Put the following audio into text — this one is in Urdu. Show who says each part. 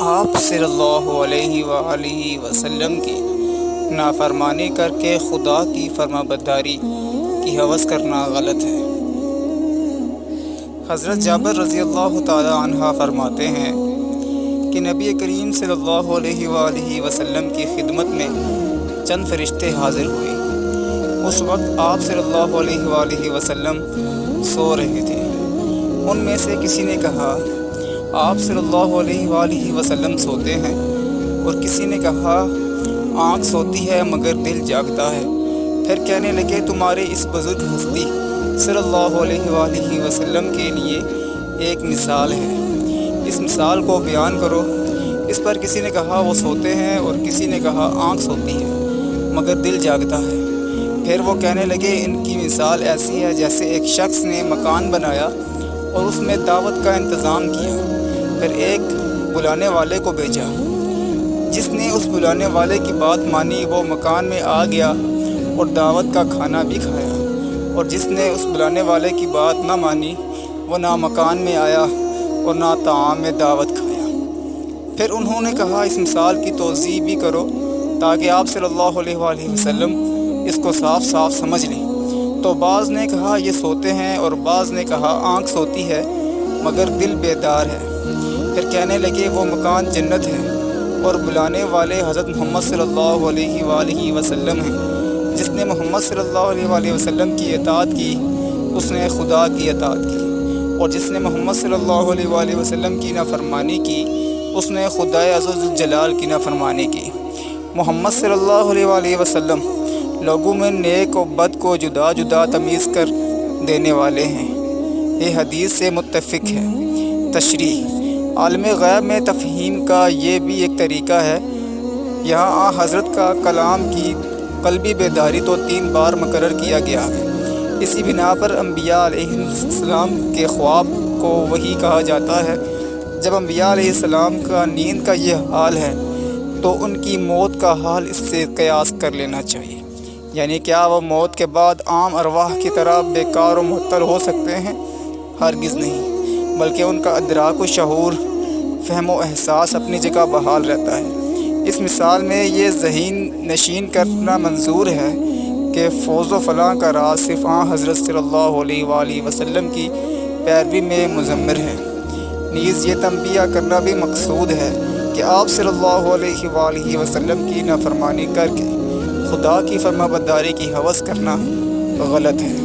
Speaker 1: آپ صلی اللہ علیہ وآلہ وسلم کی نافرمانی کر کے خدا کی فرما برداری کی ہوس کرنا غلط ہے۔ حضرت جابر رضی اللہ تعالی عنہ فرماتے ہیں کہ نبی کریم صلی اللہ علیہ وآلہ وسلم کی خدمت میں چند فرشتے حاضر ہوئے۔ اس وقت آپ صلی اللہ علیہ وآلہ وسلم سو رہے تھے۔ ان میں سے کسی نے کہا، آپ صلی اللہ علیہ وآلہ وسلم سوتے ہیں، اور کسی نے کہا، آنکھ سوتی ہے مگر دل جاگتا ہے۔ پھر کہنے لگے، تمہارے اس بزرگ ہستی صلی اللہ علیہ وآلہ وسلم کے لیے ایک مثال ہے، اس مثال کو بیان کرو۔ اس پر کسی نے کہا، وہ سوتے ہیں، اور کسی نے کہا، آنکھ سوتی ہے مگر دل جاگتا ہے۔ پھر وہ کہنے لگے، ان کی مثال ایسی ہے جیسے ایک شخص نے مکان بنایا اور اس میں دعوت کا انتظام کیا، پھر ایک بلانے والے کو بھیجا۔ جس نے اس بلانے والے کی بات مانی وہ مکان میں آ گیا اور دعوت کا کھانا بھی کھایا، اور جس نے اس بلانے والے کی بات نہ مانی وہ نہ مکان میں آیا اور نہ طعام میں دعوت کھایا۔ پھر انہوں نے کہا، اس مثال کی توضیح بھی کرو تاکہ آپ صلی اللہ علیہ وآلہ وسلم اس کو صاف صاف سمجھ لیں۔ تو بعض نے کہا، یہ سوتے ہیں، اور بعض نے کہا، آنکھ سوتی ہے مگر دل بیدار ہے۔ پھر کہنے لگے، وہ مکان جنت ہے، اور بلانے والے حضرت محمد صلی اللہ علیہ وآلہ وسلم ہیں۔ جس نے محمد صلی اللہ علیہ وآلہ وسلم کی اطاعت کی اس نے خدا کی اطاعت کی، اور جس نے محمد صلی اللہ علیہ وآلہ وسلم کی نافرمانی کی اس نے خدائے عز و جلال کی نافرمانی کی۔ محمد صلی اللہ علیہ وآلہ وسلم لوگوں میں نیک و بد کو جدا جدا تمیز کر دینے والے ہیں۔ یہ حدیث سے متفق ہے۔ تشریح: عالم غیب میں تفہیم کا یہ بھی ایک طریقہ ہے۔ یہاں حضرت کا کلام کی قلبی بیداری تو 3 بار مقرر کیا گیا ہے۔ اسی بنا پر انبیاء علیہ السلام کے خواب کو وحی کہا جاتا ہے۔ جب انبیاء علیہ السلام کا نیند کا یہ حال ہے تو ان کی موت کا حال اس سے قیاس کر لینا چاہیے۔ یعنی کیا وہ موت کے بعد عام ارواح کی طرح بیکار و معطل ہو سکتے ہیں؟ ہرگز نہیں، بلکہ ان کا ادراک و شعور، فہم و احساس اپنی جگہ بحال رہتا ہے۔ اس مثال میں یہ ذہین نشین کرنا منظور ہے کہ فوز و فلاح کا راز صرف حضرت صلی اللہ علیہ وآلہ وسلم کی پیروی میں مضمر ہے۔ نیز یہ تنبیہ کرنا بھی مقصود ہے کہ آپ صلی اللہ علیہ وآلہ وسلم کی نافرمانی کر کے خدا کی فرما برداری کی ہوس کرنا غلط ہے۔